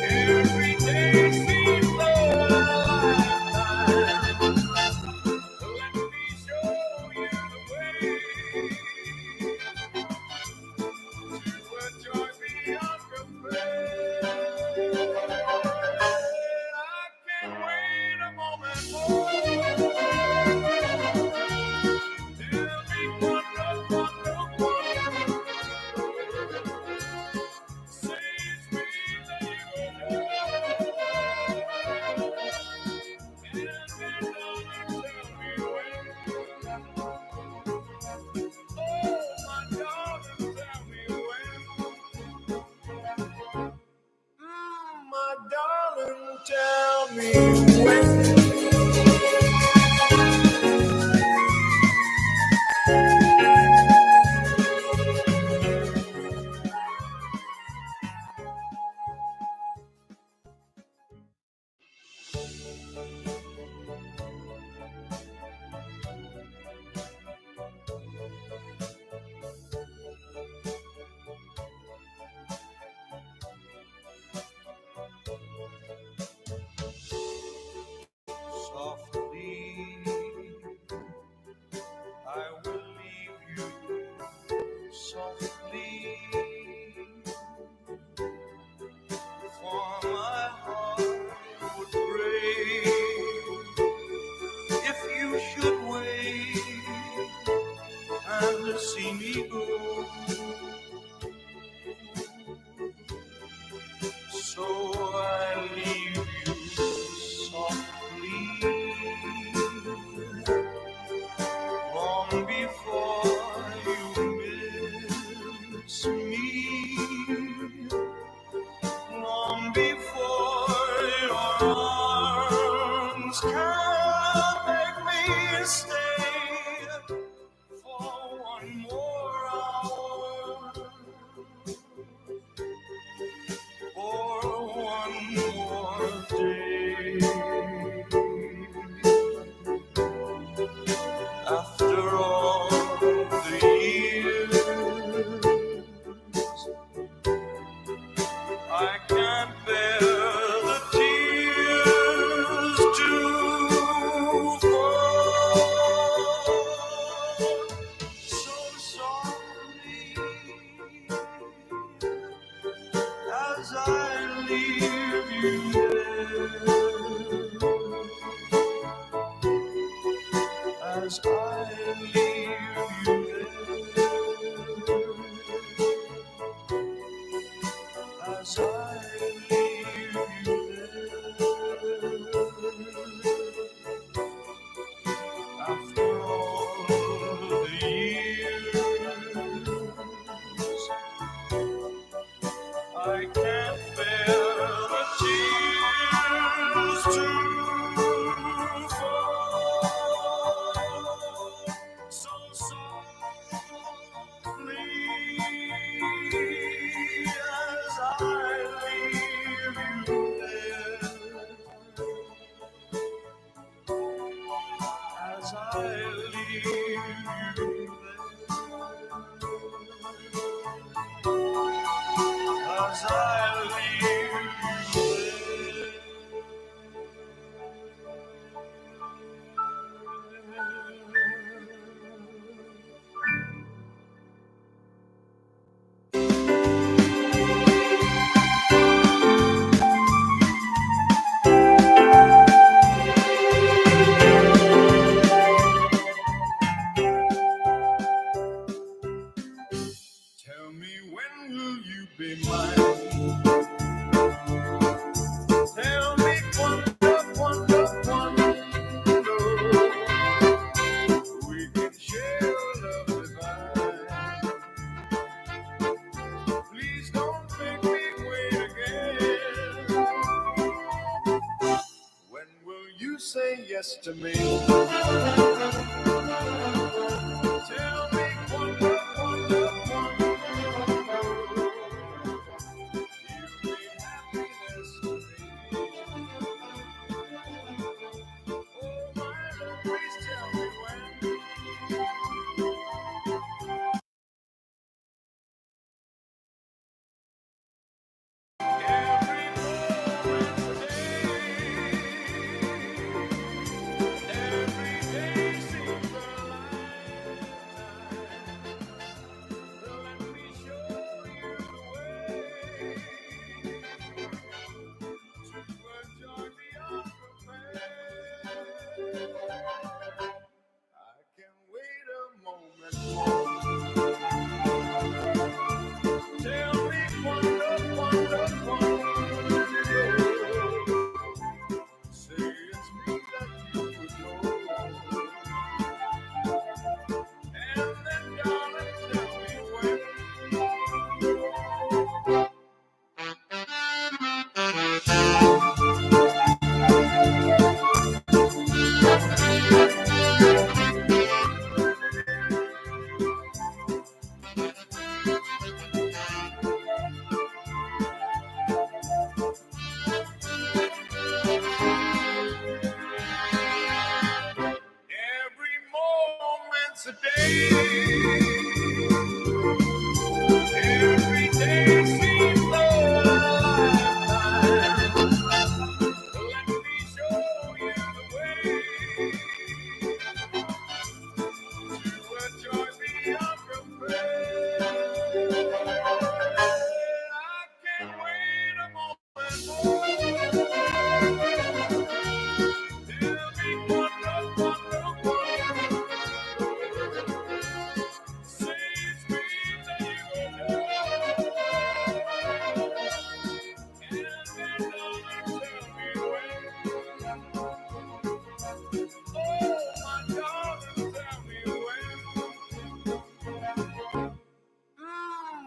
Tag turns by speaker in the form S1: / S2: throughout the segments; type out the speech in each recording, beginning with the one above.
S1: Every day seems a lifetime. Let me show you the way to a joy beyond compare. I can't wait a moment more. Tell me say it's me that you will and then tell me when. Oh, my darling, tell me when. My darling, tell me when. Softly, I will leave you softly, for my heart would break if you should wait and see me go. So I leave you softly, long before you miss me, long before your arms can make me stay for one more hour, for one more day. After all the years, I can't bear the tears to fall. So softly, as I leave you there, as I leave you there, as I leave you there, after all the years, I can't bear the tears to fall. So softly, as I leave you there, as I leave you there, as I leave you tell me when will you be mine? Tell me quando we can share love divine. Please don't make me wait again. When will you say yes to me? Tell me quando once a day. Every day seems like a lifetime. Let me show you the way to enjoy the unprepared. I can't wait a moment more. Tell me wonderful. Say it's me that you adore. And then darling, tell me when. Oh, my darling, tell me when.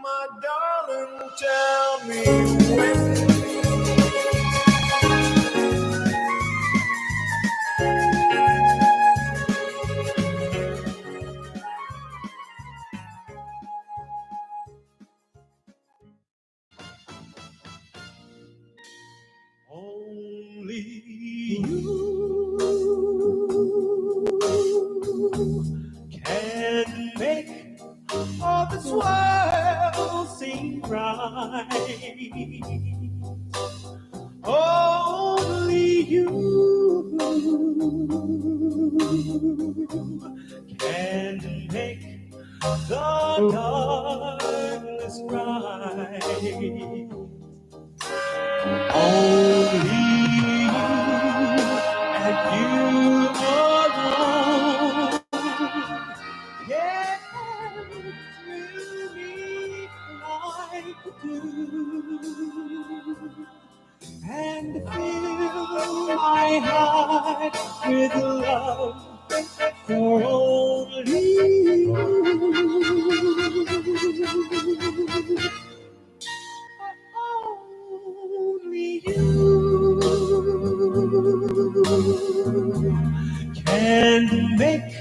S1: My darling, tell me when. Only you can make all this world seem right. Only you can make the darkness bright. Only you and you alone can thrill me like you do and fill my heart with love for only you. Only you can make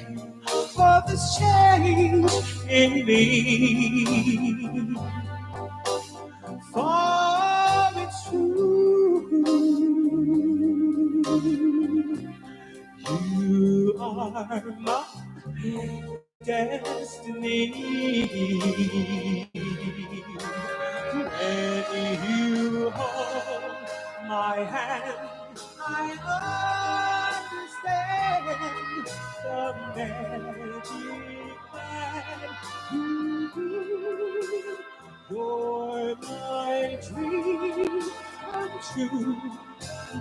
S1: all this change in me. For it's true, you are my destiny. When you hold my hand, I understand the magic that you do. You're my dream come true,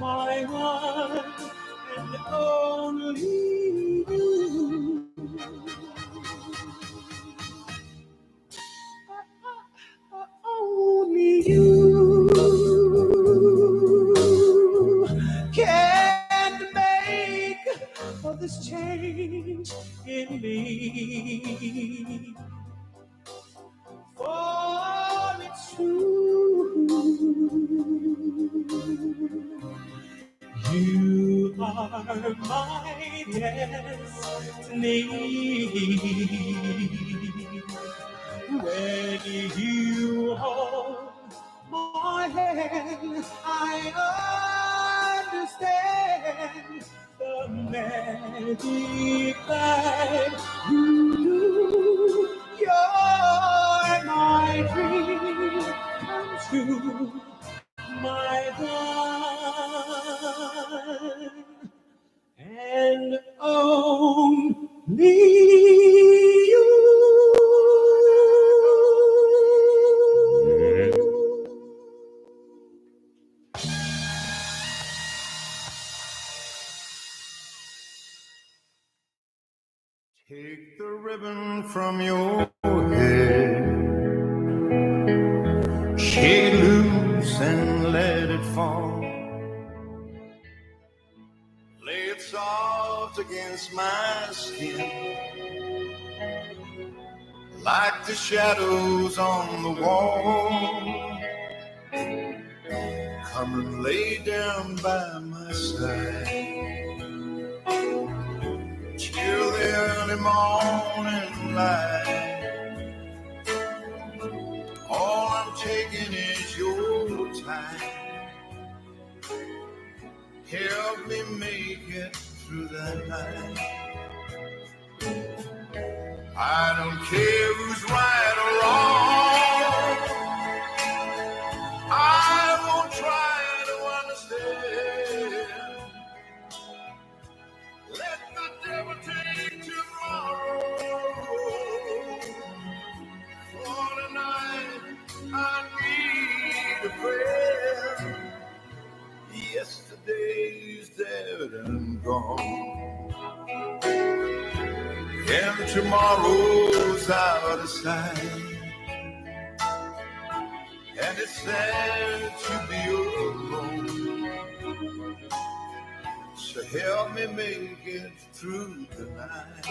S1: my one and only you. Only you can make all this change in me. For it's true, you are my destiny. When you hold my hand, I understand the magic that you do. You're my dream come true, my one and only you. Take the ribbon from your head, shake it loose and let it fall. Lay it soft against my skin, like the shadows on the wall. Come and lay down by my side till the early morning light. All I'm taking is your time. Help me make it through the night. I don't care who's right or wrong. I won't try to understand. Let the devil take tomorrow. For tonight, I need a prayer. Yesterday's dead and gone, and tomorrow's out of sight. And it's sad to be alone. So help me make it through the night.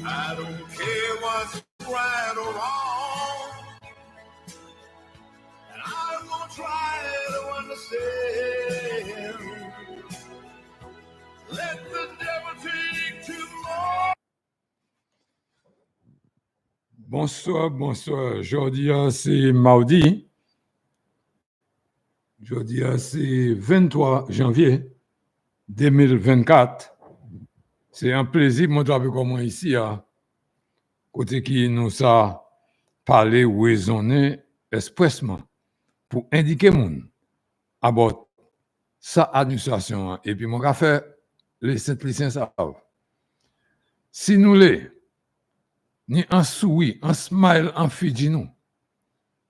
S1: I don't care what's right or wrong, and I'm gonna try to understand. Let the devil take tomorrow.
S2: Bonsoir, bonsoir. Jeudi, c'est mardi. Jeudi, c'est 23 janvier 2024. C'est un plaisir de montrer comment ici, à côté qui nous a parlé ou raisonné expressement pour indiquer moun à bord sa administration. Et puis, mon gars fait les 7 licences savent. Si nous les, ni un sourire, un smile, un fidji nous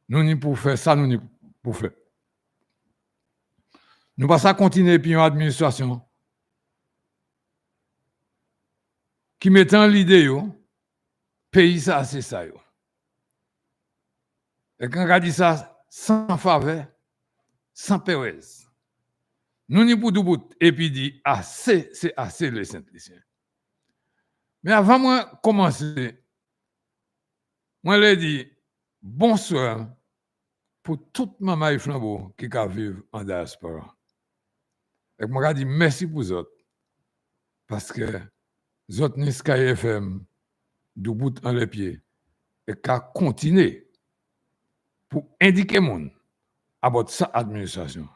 S2: ni pour faire ça, nous ni pour faire. Nous pas ça continuer puis une administration qui met en l'idée yo, pays ça c'est ça yo. Et quand on dit ça sans faveur, sans Pérez. Nous ni pour tout bout et puis dit assez c'est assez les simpliciens. Mais avant moi commencer, moi leur dit bonsoir pour toute maman et flambeau qui vivent en diaspora. Et moi dit merci pour vous autres parce que vous autres ni Sky FM du bout en les pieds et qu'à continuer pour indiquer moun à votre sa administration.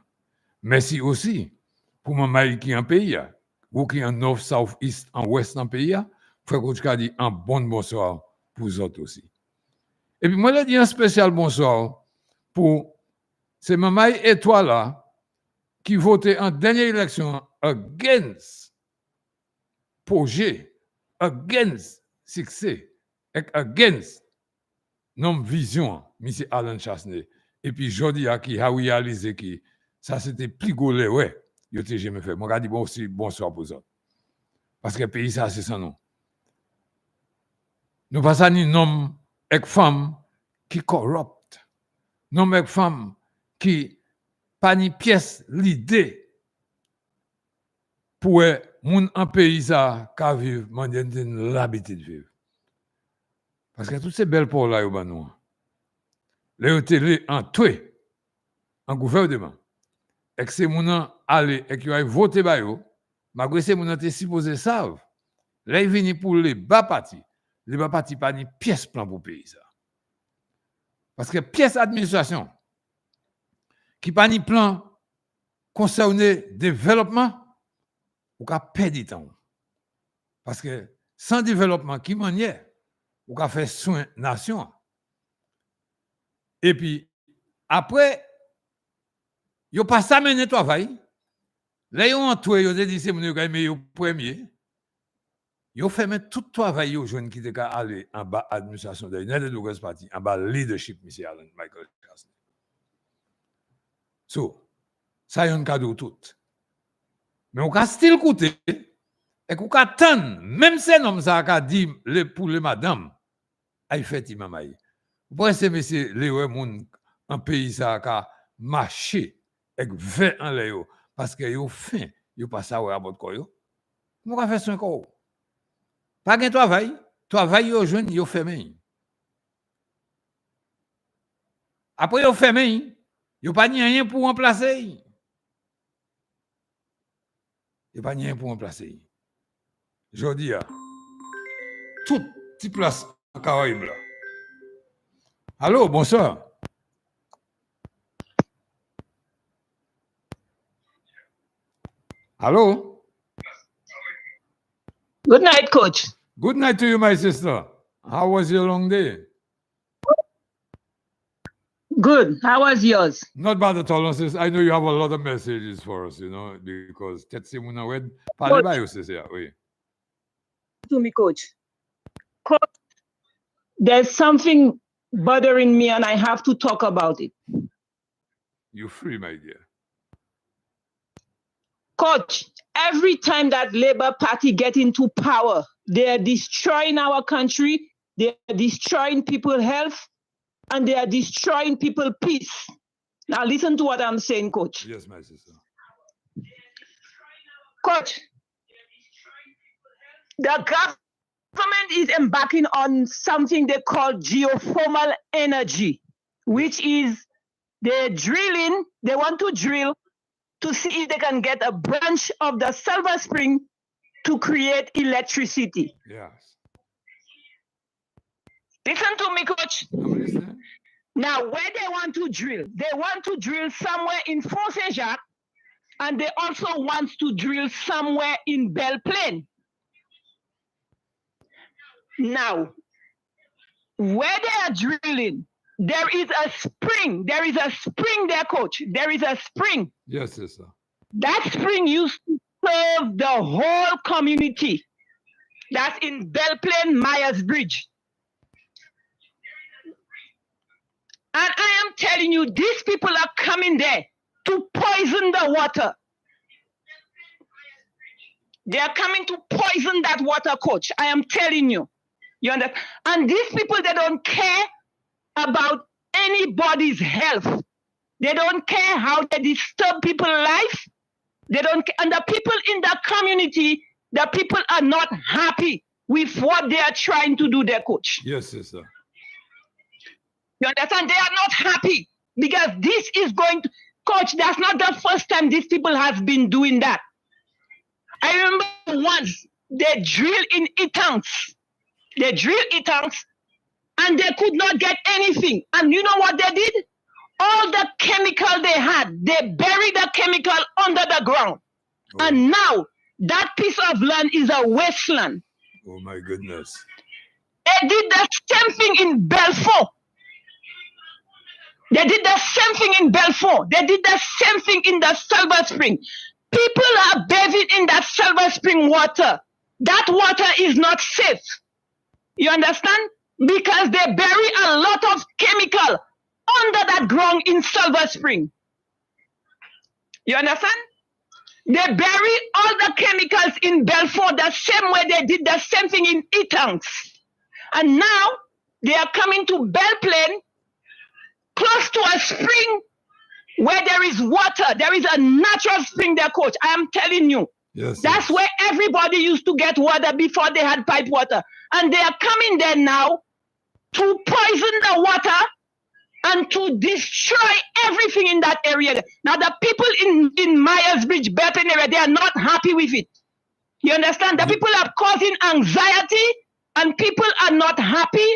S2: Merci aussi pour maman qui en pays ou qui en north, south, east, en ouest en pays, frère Kouchka dit un bon bonsoir pour vous autres aussi. Et puis moi je dis un spécial bonsoir pour ces maman et toi là qui votaient en dernière élection against projet, against succès, against non vision, M. Alan Chasney. Et puis jodi a qui a réalisé que ça c'était plus golé, ouais, yo t'ai jamais fait. Moi, je dis bon aussi, bonsoir pour ça. Parce que le pays, ça, c'est ça, non. Nous pas ça ni nom avec femme qui corrupte. Non avec femme qui pas ni pièce l'idée pour moun en pays ça ka vivre, m'en l'habitude de vivre. Parce que toutes ces belles pour là yo ban nous. Les télé en tué en gouvernement. Et que ces moun aller et qui va voter ba yo, malgré ces moun te supposé savent. Là ils viennent pour les bas partis. Les bas partis pas ni pièce plan pour pays ça. Parce que pièce administration qui pas ni plan concerné développement ou ka perdre temps. Parce que sans développement qui manière ou ka faire soin nation. Et puis après yo pas ça mener travail. Là yo entouré yo dit c'est mon yo mais premier. Yo fait mettre tout travail yo jeune qui te aller en bas administration de United Progressive Party en bas leadership monsieur Allen Michael Chasney. So ça yon cadeau tout. Mais on ka still coûter et qu'on attend même ces noms ça ka dit pour les madame ay fait imamay. Vous pensez monsieur les moun en pays ça ka marcher avec 20 en l'air parce que yo fin yo pas ça à votre yo. Comment ka faire son corps? Pas de travail yo jeune yo fermé. Après yo fermé, Yo pas ni rien pour remplacer. Yo pas ni rien pour remplacer. Je dis, tout petit place en Caraïbes là. Allô, bonsoir. Allô?
S3: Good night, coach.
S2: Good night to you, my sister. How was your long day?
S3: Good. How was yours?
S2: Not bad at all, sis. I know you have a lot of messages for us, because Tetsi Munawed, parlez ba yo, sis, oui.
S3: To me, coach. Coach, there's something bothering me and I have to talk about it.
S2: You're free, my dear.
S3: Coach, every time that Labour Party get into power, they're destroying our country, they're destroying people's health, and they are destroying people's peace. Now listen to what I'm saying, coach.
S2: Yes, my sister.
S3: Coach, the government is embarking on something they call geothermal energy, which is they're drilling, they want to drill to see if they can get a branch of the Silver Spring to create electricity.
S2: Yes.
S3: Listen to me, coach.
S2: I'm listening.
S3: Now, where they want to drill somewhere in Fort Saint-Jacques, and they also want to drill somewhere in Belle Plaine. Now, where they are drilling, there is a spring. There is a spring there, coach. There is a spring.
S2: Yes, sister.
S3: That spring used to serve the whole community. That's in Belle Plaine, Myers Bridge. And I am telling you, these people are coming there to poison the water. They are coming to poison that water, coach. I am telling you. You understand? And these people, they don't care about anybody's health. They don't care how they disturb people's life. They don't care. And the people in the community, the people are not happy with what they are trying to do there, coach.
S2: Yes, sister.
S3: You understand? They are not happy because this is going to, coach, that's not the first time these people have been doing that. I remember once they drilled in Etangs. They drilled Etangs and they could not get anything. And you know what they did? All the chemical they had, they buried the chemical under the ground.
S2: Oh.
S3: And now that piece of land is a wasteland.
S2: Oh my goodness.
S3: They did the same thing in Belfort. They did the same thing in Belfort. They did the same thing in the Silver Spring. People are bathing in that Silver Spring water. That water is not safe. You understand? Because they bury a lot of chemical under that ground in Silver Spring. You understand? They bury all the chemicals in Belfort the same way they did the same thing in Etangs. And now they are coming to Belle Plaine, close to a spring where there is water. There is a natural spring there, coach. I am telling you.
S2: Yes.
S3: That's where everybody used to get water before they had pipe water. And they are coming there now to poison the water and to destroy everything in that area. Now, the people in Myers Bridge, Belle Plaine area, they are not happy with it. You understand? The people are causing anxiety and people are not happy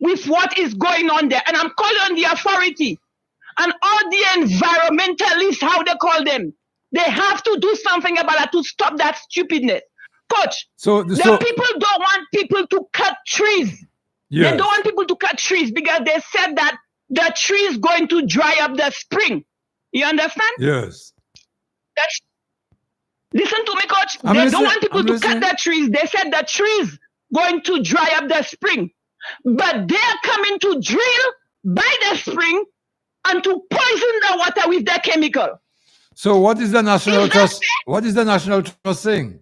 S3: with what is going on there. And I'm calling on the authority and all the environmentalists, how they call them. They have to do something about that to stop that stupidness. Coach, the people don't want people to cut trees. Yes. They don't want people to cut trees because they said that the tree is going to dry up the spring. You understand?
S2: Yes.
S3: Listen to me, coach. They don't want people to cut the trees. They said the tree is going to dry up the spring. But they are coming to drill by the spring and to poison the water with their chemical.
S2: So what is the National Trust? What is the National Trust saying?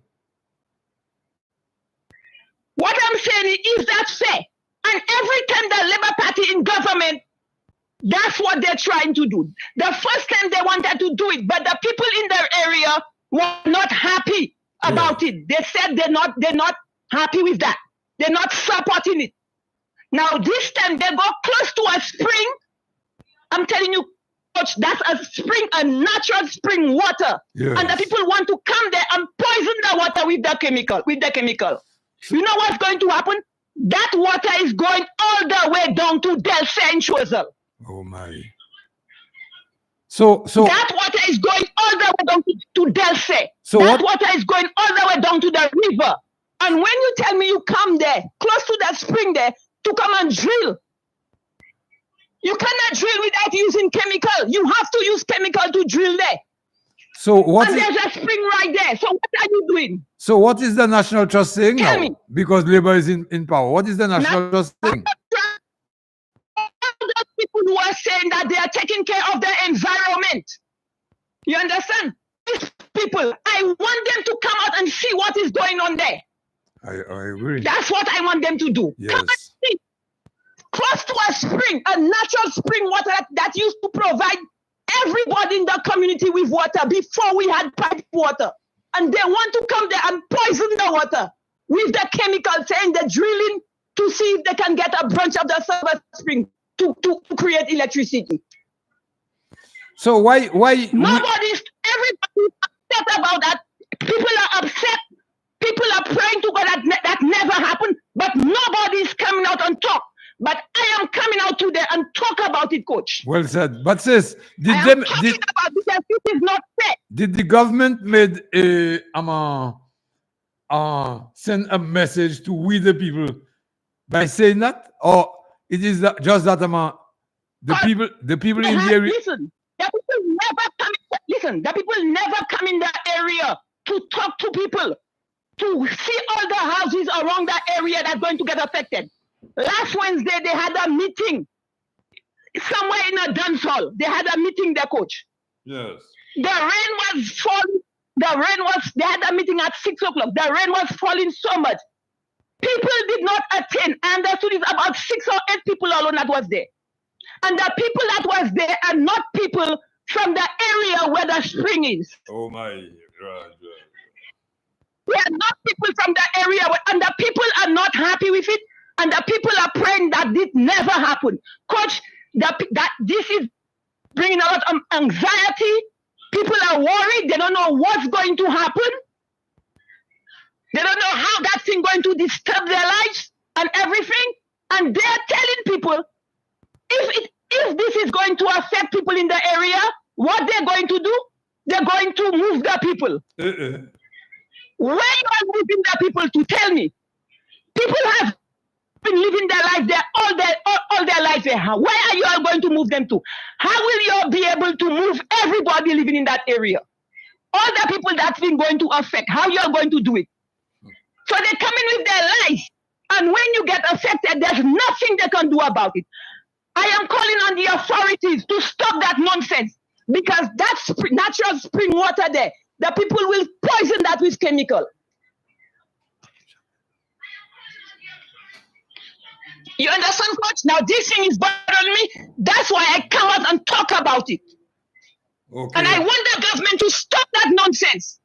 S3: What I'm saying is that fair? And every time the Labour Party in government, that's what they're trying to do. The first time they wanted to do it, but the people in their area were not happy about it. They said they're not happy with that. They're not supporting it. Now this time they go close to a spring. I'm telling you, Coach, that's a spring, a natural spring water.
S2: Yes.
S3: And the people want to come there and poison the water with the chemical. You know what's going to happen? That water is going all the way down to Delce in Choiseul.
S2: Oh my. So
S3: that water is going all the way down to Delce.
S2: So
S3: that
S2: what-
S3: water is going all the way down to the river. And when you tell me you come there, close to that spring there, to come and drill, you cannot drill without using chemical. You have to use chemical to drill there.
S2: so what
S3: And
S2: is,
S3: there's a spring right there. So what are you doing?
S2: so what is the National Trust saying
S3: Tell
S2: now?
S3: me.
S2: Because Labour is in power. What is the National Trust saying?
S3: All those people who are saying that they are taking care of the environment. You understand? These people, I want them to come out and see what is going on there.
S2: I agree.
S3: That's what I want them to do.
S2: Yes.
S3: Come and see. Close to a spring, a natural spring water that used to provide everybody in the community with water before we had pipe water. And they want to come there and poison the water with the chemical, saying they're drilling to see if they can get a branch of the silver spring to create electricity.
S2: So why
S3: Everybody's upset about that. People are upset. People are praying to God that never happened, but nobody's coming out and talk. But I am coming out today and talk about it, Coach.
S2: well said. But sis,
S3: I am talking about this, and this is not fair.
S2: did the government made a send a message to we the people by saying that, or it is just that the people in the area?
S3: Listen, the people never come. Listen, the people never come in that area to talk to people, to see all the houses around that area that's going to get affected. Last Wednesday, they had a meeting somewhere in a dance hall. They had a meeting there, Coach.
S2: Yes.
S3: The rain was falling. They had a meeting at 6 o'clock. The rain was falling so much. People did not attend. I understood it's about 6 or 8 people alone that was there. And the people that was there are not people from the area where the spring is.
S2: Oh my.
S3: They are not people from the area, and the people are not happy with it. And the people are praying that this never happened. Coach, that this is bringing a lot of anxiety. People are worried. They don't know what's going to happen. They don't know how that thing going to disturb their lives and everything. And they're telling people, if this is going to affect people in the area, what they're going to do, they're going to move the people. Where you are moving the people to? Tell me. People have been living their life there all their life there. Where are you all going to move them to? How will you all be able to move everybody living in that area? All the people that's been going to affect, how you are going to do it? So they come in with their lives, and when you get affected, there's nothing they can do about it. I am calling on the authorities to stop that nonsense, because that's natural spring water there. The people will poison that with chemical. You understand, Coach? Now this thing is bothering me. That's why I come out and talk about it.
S2: Okay.
S3: And I want the government to stop that nonsense.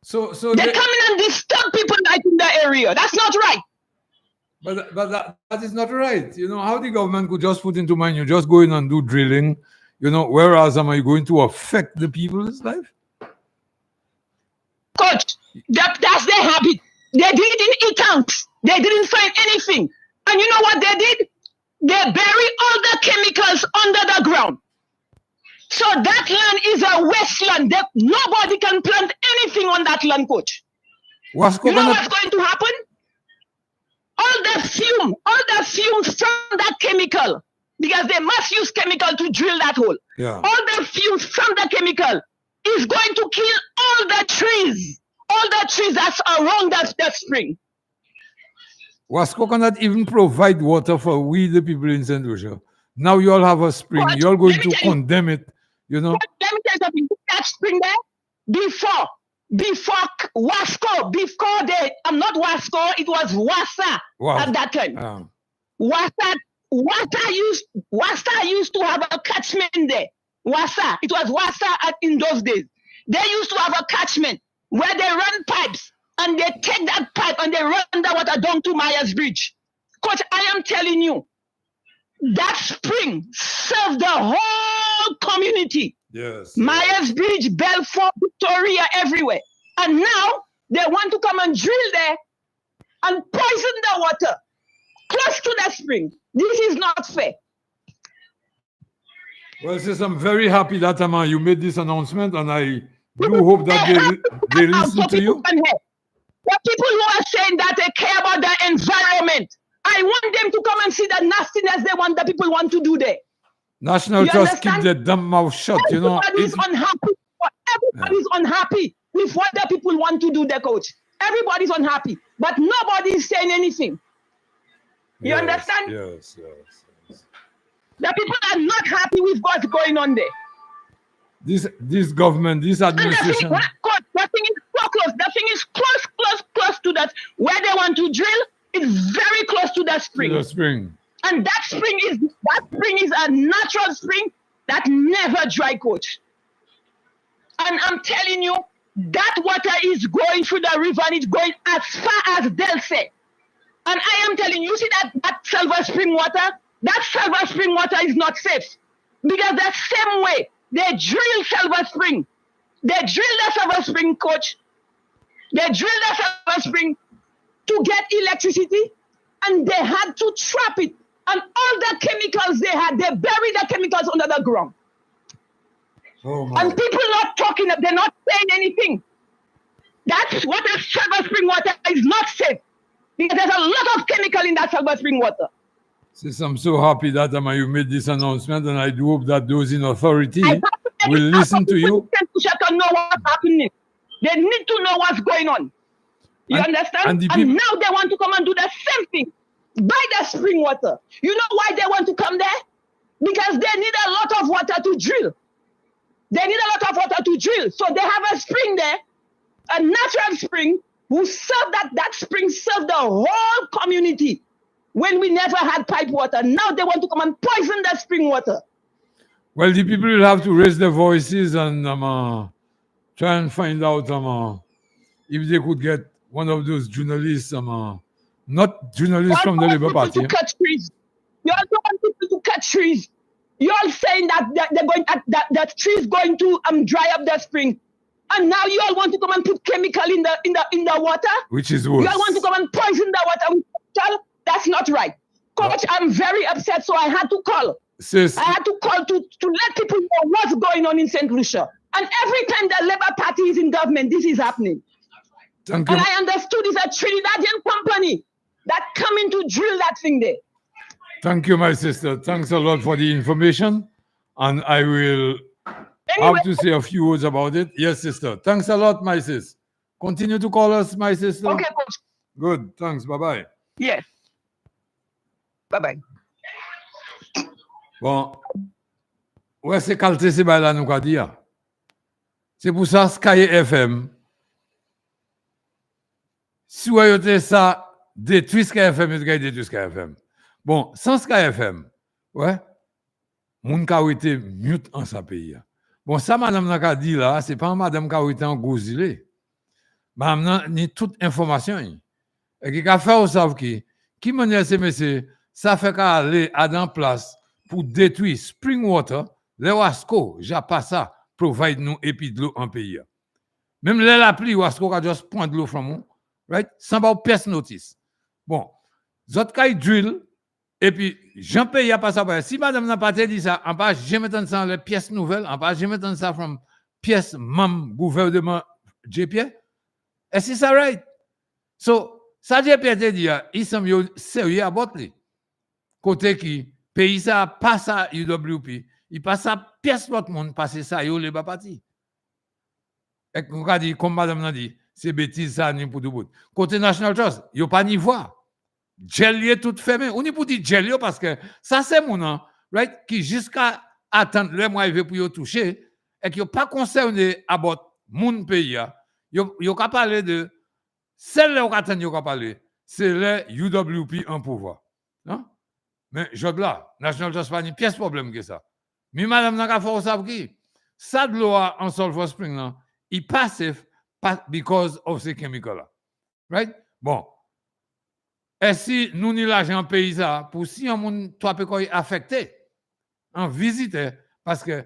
S2: So
S3: They come in and disturb people like in the area. That's not right.
S2: But that is not right. You know, how the government could just put into mind, you just go in and do drilling, you know, whereas am I going to affect the people's life?
S3: Coach, that's their habit. They didn't eat tanks. They didn't find anything. And you know what they did? They bury all the chemicals under the ground. So that land is a wasteland. Nobody can plant anything on that land, Coach. You know what's going to happen? All the fumes from that chemical, because they must use chemical to drill that hole.
S2: Yeah.
S3: All the fumes from the chemical is going to kill all the trees that's around that spring.
S2: Was coconut even provide water for we the people in St. Lucia? Now you all have a spring.
S3: But
S2: You're going
S3: let
S2: to
S3: me tell you-
S2: condemn it, you know?
S3: Let me tell you something. That spring there, before Wasco, I'm not Wasco, it was Wassa
S2: Wow.
S3: at that time.
S2: Ah,
S3: Wassa used to have a catchment there. Wassa, it was Wassa in those days. They used to have a catchment where they run pipes, and they take that pipe and they run the water down to Myers Bridge. Coach, I am telling you, that spring served the whole community.
S2: Yes.
S3: Myers Beach, Belfort, Victoria, everywhere. And now they want to come and drill there and poison the water close to the spring. This is not fair.
S2: Well, sis, I'm very happy that you made this announcement, and I do hope that they listen to you.
S3: The people who are saying that they care about the environment, I want them to come and see the nastiness they want, the people want to do there.
S2: National Trust keep their dumb mouth shut, you know.
S3: Everybody's unhappy. Everybody's unhappy with what the people want to do, the coach. Everybody's unhappy, but nobody is saying anything. You understand?
S2: Yes.
S3: The people are not happy with what's going on there.
S2: This government, this administration.
S3: The thing is so close. The thing is close to that. Where they want to drill is very close to the spring. And that spring is a natural spring that never dry, coach. And I'm telling you, that water is going through the river and it's going as far as they'll say. And I am telling you, see that Silver Spring water? That Silver Spring water is not safe. Because the same way they drill Silver Spring, they drill the Silver Spring, coach. They drill the Silver Spring to get electricity, and they had to trap it. And all the chemicals they had, they buried the chemicals under the ground. And people not talking, they're not saying anything. That's what the Silver Spring water is not safe. Because there's a lot of chemical in that Silver Spring water.
S2: Sis, I'm so happy that you made this announcement, and I do hope that those in authority will listen to you.
S3: Know what's happening. They need to know what's going on. You understand? And now they want to come and do the same thing. By the spring water. You know why they want to come there? Because they need a lot of water to drill. They need a lot of water to drill. So they have a spring there, a natural spring, who serve that spring served the whole community when we never had pipe water. Now they want to come and poison that spring water.
S2: Well, the people will have to raise their voices and try and find out if they could get one of those journalists, not journalists from the Labour Party.
S3: To cut trees. You also want people to cut trees. You're all saying that they're going that tree is going to dry up the spring, and now you all want to come and put chemical in the water,
S2: which is worse.
S3: You all want to come and poison the water with chemical. That's not right, coach. I'm very upset, so I had to call.
S2: Sis,
S3: I had to call to let people know what's going on in St. Lucia. And every time the Labour Party is in government, this is happening.
S2: Thank you.
S3: And I understood it's a Trinidadian company that coming to drill that thing there.
S2: Thank you, my sister. Thanks a lot for the information. And I will have to say a few words about it. Yes, sister. Thanks a lot, my sis. Continue to call us, my sister.
S3: Okay, coach.
S2: Good. Thanks. Bye-bye.
S3: Yes. Bye-bye.
S2: Bon. Ouais, c'est qualité, c'est là nous qu'a dit. C'est pour ça, Sky FM. Si vous avez ça, détruit Sky FM, vous avez détruit Sky FM. Bon, sans Sky FM, ouais, moun ka été mute en sa pays. Bon, ça, madame n'a dit là, c'est pas madame qui a été en gozilé. Madame n'a ni toute information. Et qui a fait, vous savez qui m'a dit, messieurs, ça fait qu'à aller à dans place pour détruire Springwater, les Wasco, j'ai pas ça, provide nous et puis de l'eau en pays. Même la pluie, Wasco a juste point de l'eau from nous, right? Sans pas pièce notice. Bon, zot kay drill, et puis, j'en paye pas ça. Si madame n'a pas dit ça, on va jamais entendre ça les pièces nouvelles, on va jamais entendre ça from pièces même gouvernement JP. Est-ce que c'est right? So, ça JP te dit, ils sont sérieux à botter. Côté qui, pays ça passe à UWP, il passe à pièce l'autre monde, passe ça, yo les parti. Et qu'on a dit, comme madame n'a dit, c'est bêtise ça, ni pour tout bout. Côté National Trust, il n'y a pas ni voix. Gel tout fermé. On est pour dire gel parce que ça c'est mon nom, right, qui jusqu'à attendre le mois pour y toucher et qui n'est pas concerné à mon pays. Yo ka parler de celle là attendre yo ka parler, c'est le UWP en pouvoir. Non? Mais je là, National Trust pas ni pièce problème que ça. Mais madame n'a ka faut savoir qui ça de l'eau en Sulphur Spring là, il passe because of ces chemicals là. Right? Bon. Et si nous n'y l'argent paysan, pour si on peut affecté, en visite, parce que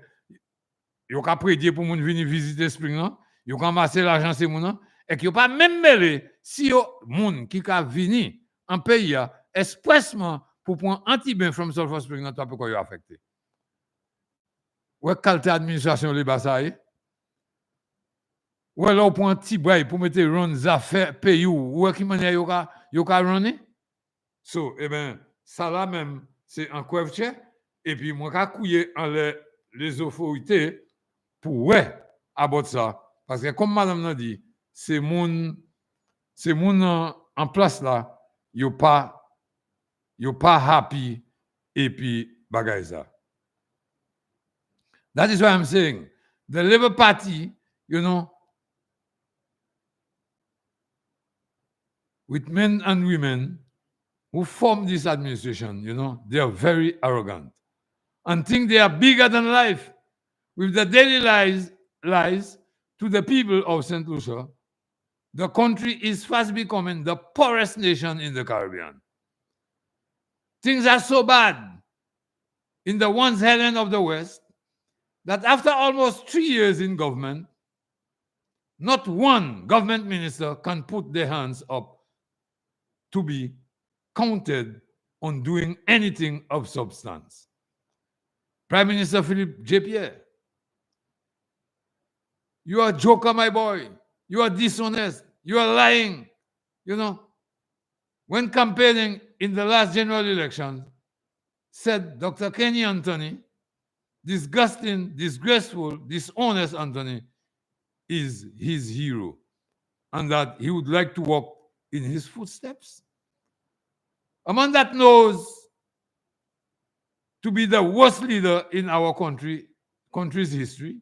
S2: yo ka prédier pour moun venir visiter Spring là, yo ka ramasser l'argent c'est moun là et que yo pas même mêlé si yo moun qui ka venir en pays expressement pour prendre anti-bain from Sulphur Spring là, toi quoi yo affecté. Ouais, qualité administration les basaye. Ouais, là, on prend un petit bail pour mettre run affaires pays ou ouais, qui manière yo ka runner. So, eh ben, ça là même, c'est un coefficient. Et puis, moi, ka couiller en les autorités pour ouais, aborder ça. Parce que comme madame l'a dit, c'est moun en place là, yo pas happy et puis bagay ça. That is why I'm saying the Labour Party, you know, with men and women who form this administration, you know, they are very arrogant and think they are bigger than life with the daily lies to the people of St. Lucia. The country is fast becoming the poorest nation in the Caribbean. Things are so bad in the once Helen of the West that after almost 3 years in government, not one government minister can put their hands up to be counted on doing anything of substance. Prime Minister Philippe J. Pierre, you are a joker, my boy. You are dishonest. You are lying. You know, when campaigning in the last general election, said Dr. Kenny Anthony, disgusting, disgraceful, dishonest Anthony is his hero, and that he would like to walk in his footsteps. A man that knows to be the worst leader in our country's history.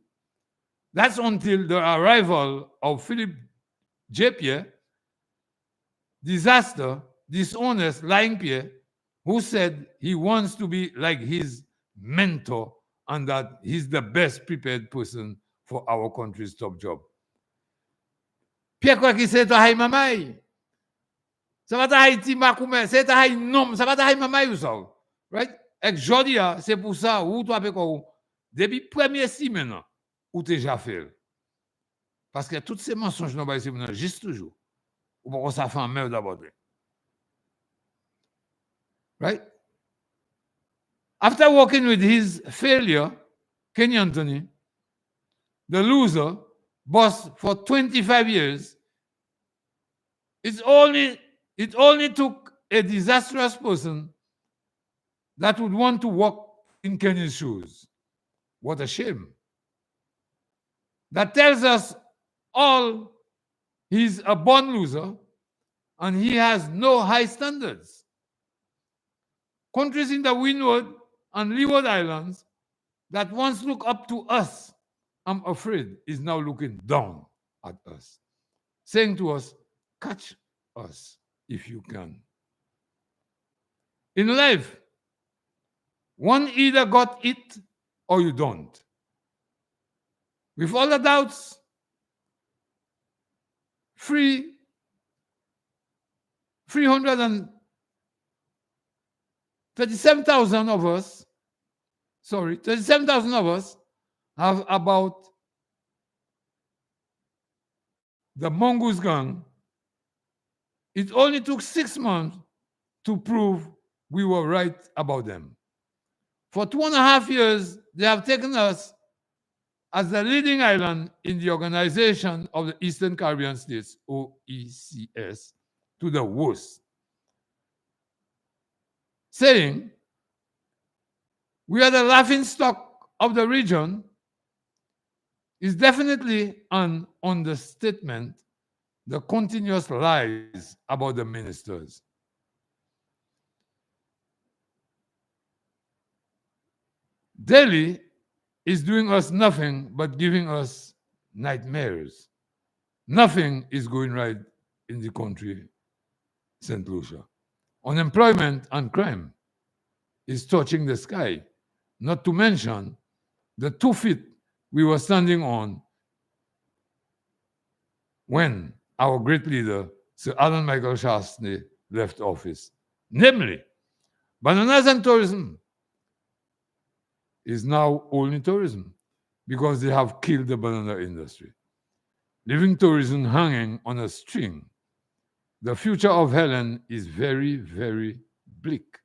S2: That's until the arrival of Philippe J. Pierre, disaster, dishonest, lying Pierre, who said he wants to be like his mentor and that he's the best prepared person for our country's top job. Pierre quoi qui c'est ta mamay. Ça va ta Haïti makoume, c'est ta nom, ça va ta mamay ou ça. Right? Et jodi c'est pour ça ou toi avec quoi depuis premier si maintenant ou déjà fait. Parce que toutes ces mensonges non pas ici juste toujours. Ou pourquoi ça fait un merde d'abord. Right? After working with his failure, Kenny Anthony, the loser, boss for 25 years, it only took a disastrous person that would want to walk in Kenny's shoes. What a shame. That tells us all he's a born loser and he has no high standards. Countries in the Windward and Leeward Islands that once looked up to us, I'm afraid, is now looking down at us, saying to us, catch us if you can. In life, one either got it or you don't. With all the doubts, 37,000 of us, 37,000 of us have about the Mongoose Gang. It only took 6 months to prove we were right about them. For 2.5 years, they have taken us as the leading island in the Organization of the Eastern Caribbean States, OECS, to the worst. Saying, we are the laughingstock of the region is definitely an understatement, the continuous lies about the ministers. Delhi is doing us nothing but giving us nightmares. Nothing is going right in the country, St. Lucia. Unemployment and crime is touching the sky, not to mention the 2 feet we were standing on when our great leader, Sir Alan Michael Shastney, left office. Namely, bananas and tourism is now only tourism. because they have killed the banana industry, leaving tourism hanging on a string. The future of Helen is very, very bleak.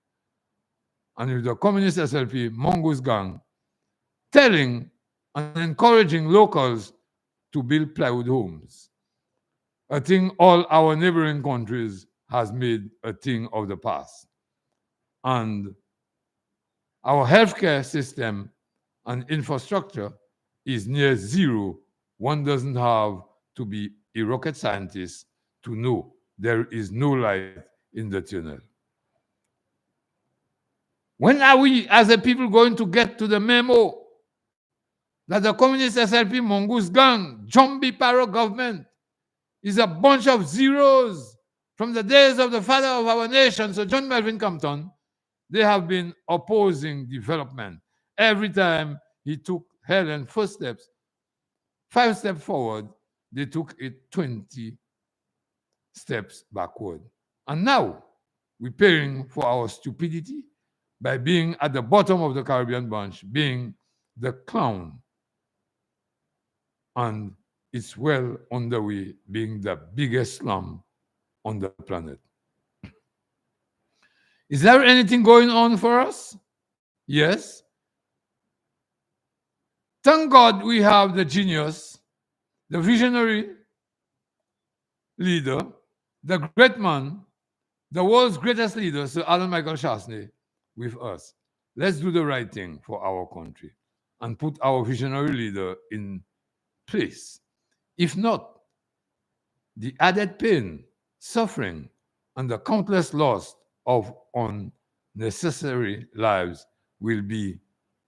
S2: And with the communist SLP Mongoose Gang telling and encouraging locals to build plywood homes, a thing all our neighboring countries has made a thing of the past. And our healthcare system and infrastructure is near zero. One doesn't have to be a rocket scientist to know there is no light in the tunnel. When are we as a people going to get to the memo that the communist SLP Mongoose Gang, Jombi Paro government is a bunch of zeros from the days of the father of our nation, Sir John Melvin Compton? They have been opposing development. Every time he took Helen first steps, 5 steps forward, they took it 20 steps backward. And now we're paying for our stupidity by being at the bottom of the Caribbean bunch, being the clown. And it's well on the way being the biggest slum on the planet. Is there anything going on for us? Yes. Thank God we have the genius, the visionary leader, the great man, the world's greatest leader, Sir Alan Michael Chastanet, with us. Let's do the right thing for our country and put our visionary leader in place. If not, the added pain, suffering, and the countless loss of unnecessary lives will be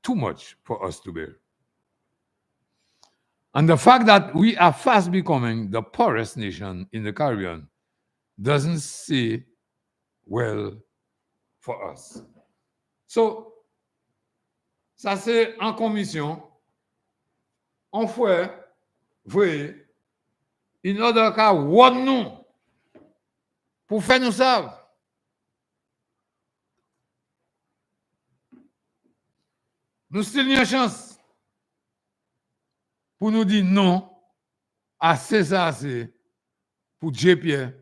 S2: too much for us to bear. And the fact that we are fast becoming the poorest nation in the Caribbean doesn't say well for us. So, ça c'est en commission. On fait, voyez, in order qu'à one nous, pour faire nous savent. Nous still une chance pour nous dire non à ça, c'est pour JP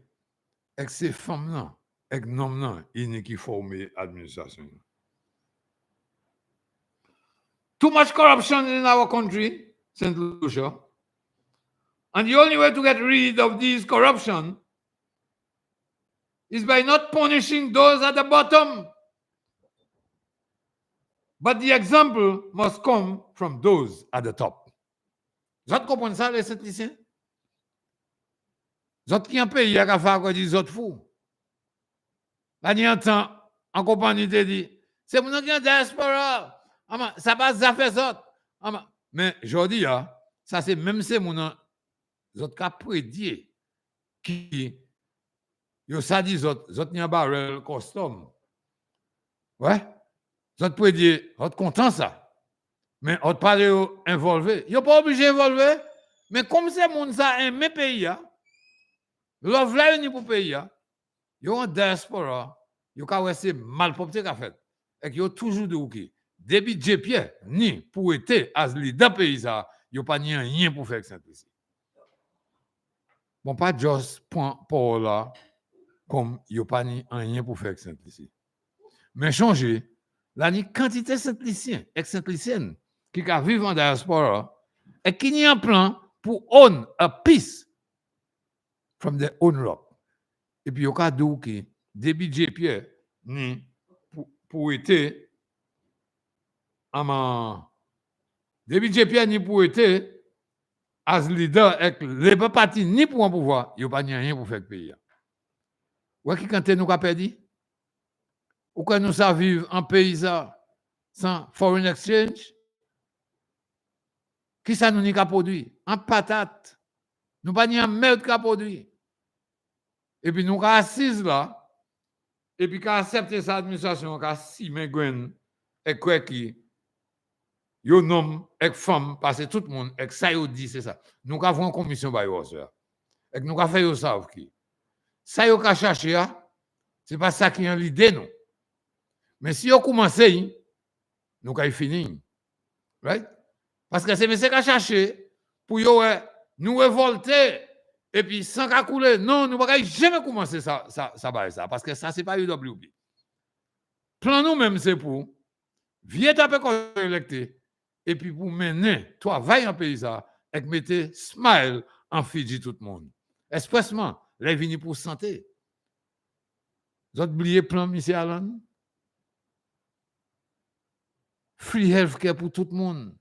S2: avec ces femmes-là, avec nom-là, qui forment l'administration. Too much corruption in our country, St. Lucia. And the only way to get rid of this corruption is by not punishing those at the bottom. But the example must come from those at the top. Vous comprenez ça, les Saint-Lycéens? Vous qui en pays, il y a qu'à faire quoi des autres fous. Là, il y a un temps, en compagnie de dit, c'est mon qui est diaspora. Ça passe, ça fait ça. Mais je dis, ça c'est même ces mon autres qui prédit qui, yo ça dit, autres n'y a barrel custom. Ouais? Autres prédit, autres content ça. Mais autres parle involvé. Yo pas obligé d'involver, mais comme c'est mon ça aime mes pays, l'offre là ni pour pays, yo en diaspora, yo ka rester mal popté qu'a fait. Et yo toujours de ouki. Depuis Pierre, ni pour être as leader pays ça, yo pas ni rien pour faire ça ici. Bon pas juste point pour là comme yo pas ni rien pour faire ça ici. Mais changer la ni quantité Saint-Lycéen, ex-Saint-Lycéenne qui ka vivre en diaspora et qui n'y a un plan pour own a piece from their own rock. Et puis yo ka dou ki depuis Pierre ni pour être depuis Pierre ni pour être as leader avec les partis ni pour un pouvoir, il n'y a pas rien pour faire le pays. Ou qui quand nous avons perdu? Ou quand nous savons vivre en pays sans foreign exchange? Qui ça nous n'y a produit? En patate. Nous pas ni en merde qu'a produit. Et puis nous avons assis là, et puis qu'à accepter cette administration, qu'à si mais et quoi qui yo nom avec femme parce que tout le monde avec ça yo dit c'est ça. Nous avons une commission ba yo ça. Et nous avons fait yo savent qui. Ça yo ka chercher c'est pas ça qui est l'idée non. Mais si yo commencer nous ka fini. Right? Parce que c'est monsieur qui a cherché pour nous révolter et puis sans qu'à couler. Non, nous ne pouvons jamais commencer ça. Parce que ça, ce n'est pas UWP. Plan nous-mêmes, c'est pour viens taper comme électé et puis pour mener travail en pays ça et mettre smile en Fidji tout le monde. Expressement, les venus pour santé. Vous avez oublié le plan, M. Allen? Free healthcare pour tout le monde.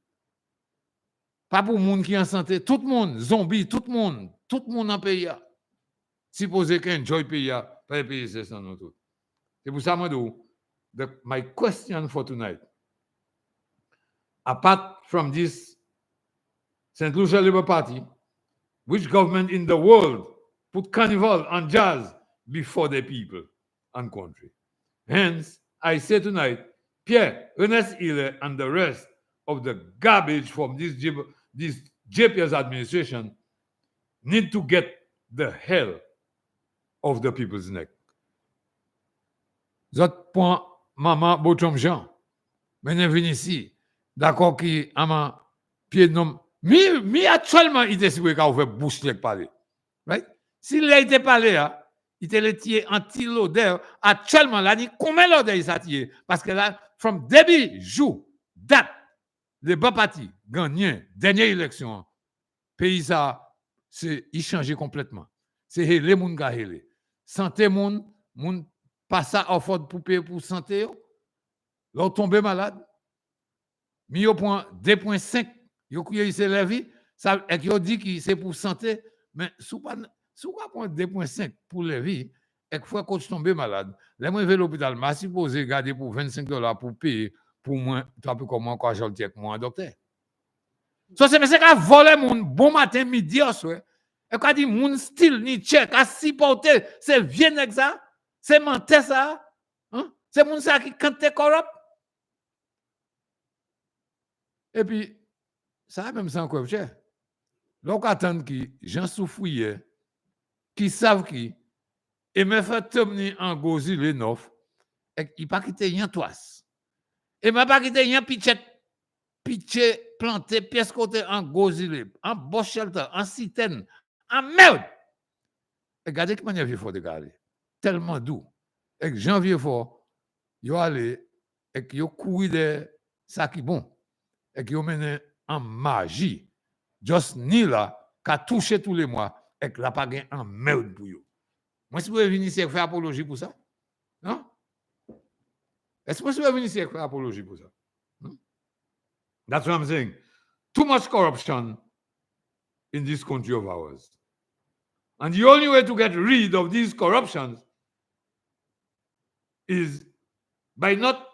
S2: Pas pour le monde qui est en santé. Tout le monde, zombie, tout le monde en pays. Supposé qu'un joy pays, pas le pays, c'est ça, nous tous. C'est pour ça que je dis, my question for tonight, apart from this St. Lucia Labour Party, which government in the world put carnival and jazz before the people and country? Hence, I say tonight, Pierre, Ernest Hille, and the rest of the garbage from this JPS administration need to get the hell of the people's neck. Zot point maman Bochom Jean. Maintenant, venu ici. D'accord, qui a ma pied de nom. Mais actuellement, il était sûr qu'on fait bouche de parler. Right? S'il a été parlé, il était tiré anti-l'odeur. Actuellement, là, combien l'odeur il s'est tiré? Parce que là, from début, jour, date, le bas parti, gagné, dernière élection, pays ça, il changeait complètement. C'est les gens qui ont santé, moun passe à offre pour payer pour santé, l'on tombé malade. Mais au point 2.5, il s'est levé, ça et qui dit que c'est pour santé, mais sous pas point 2.5 pour lever, et fois coach tombé malade. Là moi vais l'hôpital, m'a supposé garder pour $25 pour payer pour moi, tu as pu comment quoi je le dis avec moi docteur. Ça c'est monsieur qui a volé mon bon matin midi au soir. Et quand dit mon style ni check à supporter, c'est vieux nèg ça, c'est menteur ça. Hein? C'est mon ça qui quand t'es corrupt. Et puis, ça même sans quoi, cher. Donc, attendre qui, j'en souffouille, qui savent qui, et me fait tomber en gozi les neuf, et il pas quitter rien toise. Et m'a pas quitter rien pitché planté, pièce côté en gozi en boss shelter, en citerne, en merde. Et regardez que manière vieux fort de garder. Tellement doux. Et janvier fort, yo allé, et yo couru de ça qui bon. Et qui ont mené en magie. Just ni là, qui a touché tous les mois, et qui n'a pas gagné en merde pour eux. Moi, si vous venir ici faire apologie pour ça? Non? Est-ce que vous venir ici faire apologie pour ça? Non? That's what I'm saying. Too much corruption in this country of ours. And the only way to get rid of these corruptions is by not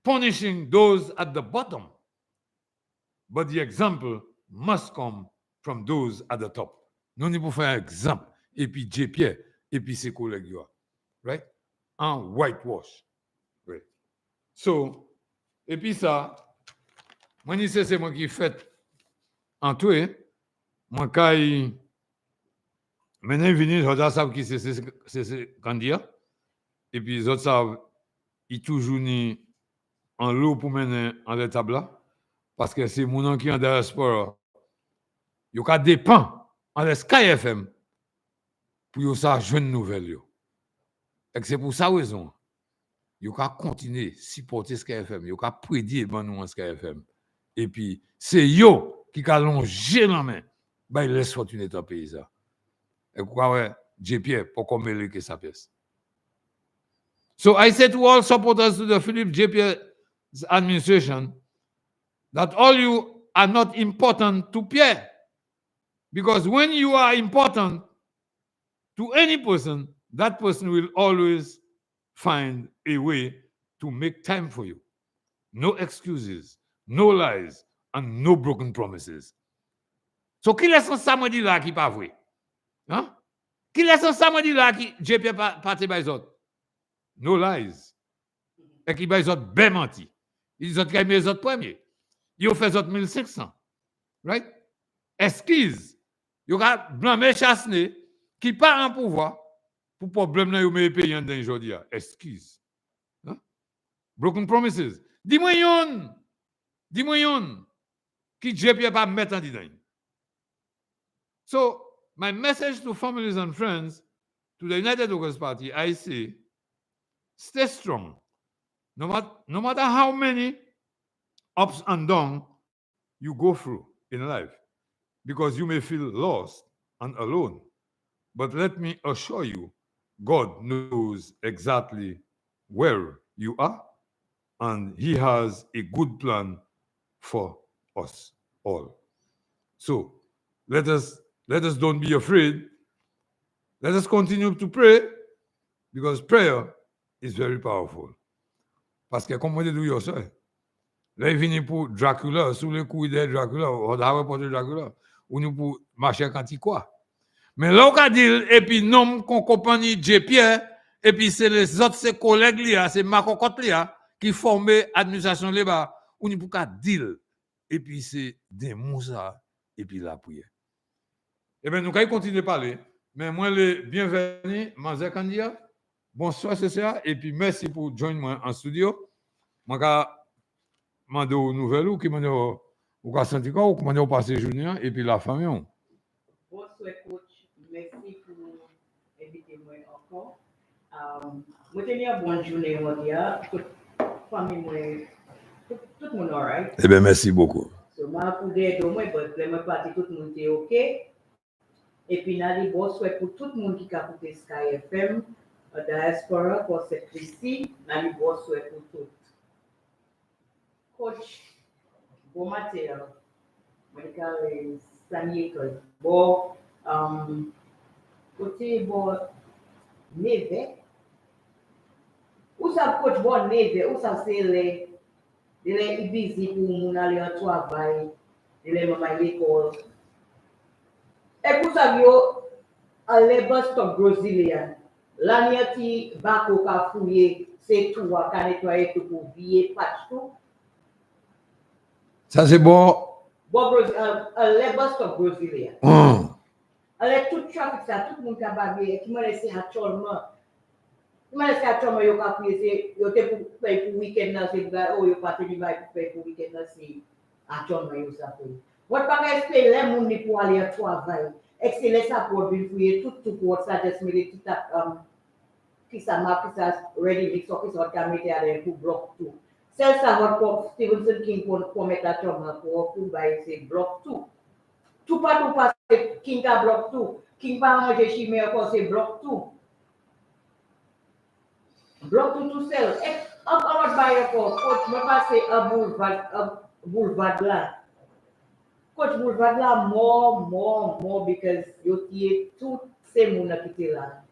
S2: punishing those at the bottom. But the example must come from those at the top. Nous n'y pouvons faire un exemple. Et puis J-Pierre, et puis ses collègues. Right? En whitewash. Right? So, et puis ça, moi, c'est moi qui fait en tout. Moi, quand maintenant, venir, les autres savent qui c'est candidat. Et puis les autres savent, ils toujours ni en l'eau pour mener en l'étape là. Parce que c'est mon nom qui est en diaspora. Il y a dépend en le Sky FM pour ça jouer une nouvelle. Et c'est pour ça raison. Il y a continuer à supporter Sky FM. Il y a prédire nous en Sky FM. Et puis c'est yo qui a longé la main. Ben il laisse fortune dans pays ça. Et quoi ouais, J-Pierre pour qu'on mêle que sa pièce. So I say to all supporters to the Philippe J-Pierre administration that all you are not important to Pierre. Because when you are important to any person, that person will always find a way to make time for you. No excuses, no lies, and no broken promises. So, qui laisse ça me dit là qui pas vrai? Hein? Qui laisse ça me dit là qui JP parti by autres? No lies. Et qui by autres ben menti. Ils ont gagné les autres premiers. Ils ont fait autres 1500. Right? Excuse. Ils ont blâmé Chassenay qui part en pouvoir pour problème là, ils ont payé dans aujourd'hui. Excuse. Hein? Broken promises. Dis-moi yon. qui Dieu pas mettre en dedans. So, my message to families and friends, to the United Workers' Party, I say, stay strong. No matter how many ups and downs you go through in life, because you may feel lost and alone. But let me assure you, God knows exactly where you are, and He has a good plan for us all. So let us don't be afraid. Let us continue to pray, because prayer is very powerful. Parce que comme on dit yo ça, là il vient pour Dracula, sous les coups de Dracula, on a reporté Dracula, ou nous pour marcher quand il quoi. Mais là on a dit et puis nom qu'on compagnie J-Pierre et puis c'est les autres ses collègues là, c'est Macocotte là qui forment administration là-bas, ou nous pour dire et puis c'est des moussa et puis la prière. Eh bien, nous allons continuer à parler. Mais moi, les bienvenus, Manzé Kandia. Bonsoir, c'est ça. Et puis, merci pour joindre moi en studio. Je vais demander aux nouvelles ou qui m'ont dit, ou qui senti quoi, ou qui m'ont dit, passer journée, et puis la famille.
S4: Bonsoir, coach. Merci pour inviter moi encore. Moi, j'ai une bonne journée aujourd'hui. Toute famille, tout le monde, all right?
S2: Eh bien, merci beaucoup.
S4: So, je vais vous aider, mais je vais partir tout le monde est OK. Et puis, je bonsoir pour tout le monde qui a écouté Sky FM, Diaspora, pour cette crise-ci. Je bonsoir pour tout. Coach, bon matin. Medical is Saniel. Bon, côté bon, neve. Où ça coach bon neve? Où ça c'est les busy pour mon aller en travail, les maman l'école. Et pour ça yo, les bus stop brésilien. L'année qui bako ka fouiller, c'est tout à ka nettoyer tout pour vier patch tout.
S2: Ça, c'est bon.
S4: Bon, les bus stop brésilien. Alors, tout trafic, ça, tout le monde qui a bavé, qui m'a laissé actuellement. Qui m'a laissé actuellement, il a payé, il a pour payer pour week-end, c'est oh, il a pas tenu pour payer pour week-end, c'est actuellement, il a payé. Votre pas espérer les gens pour aller au travail. Excellent ça pour bien fouiller tout pour ça, juste mettre tout qui ça m'a, qui ça ready mix, qui ça va mettre à l'air pour bloc tout. C'est ça, votre Stevenson King pour mettre actuellement pour bailler, c'est bloc tout. Tout pas King a bloc tout. King pas manger chimé encore c'est bloc tout. Bloc tout seul. Et encore autre bail encore. Coach me passer un boulevard là. Coach boulevard là more because yo tie tout ces monde qui était là.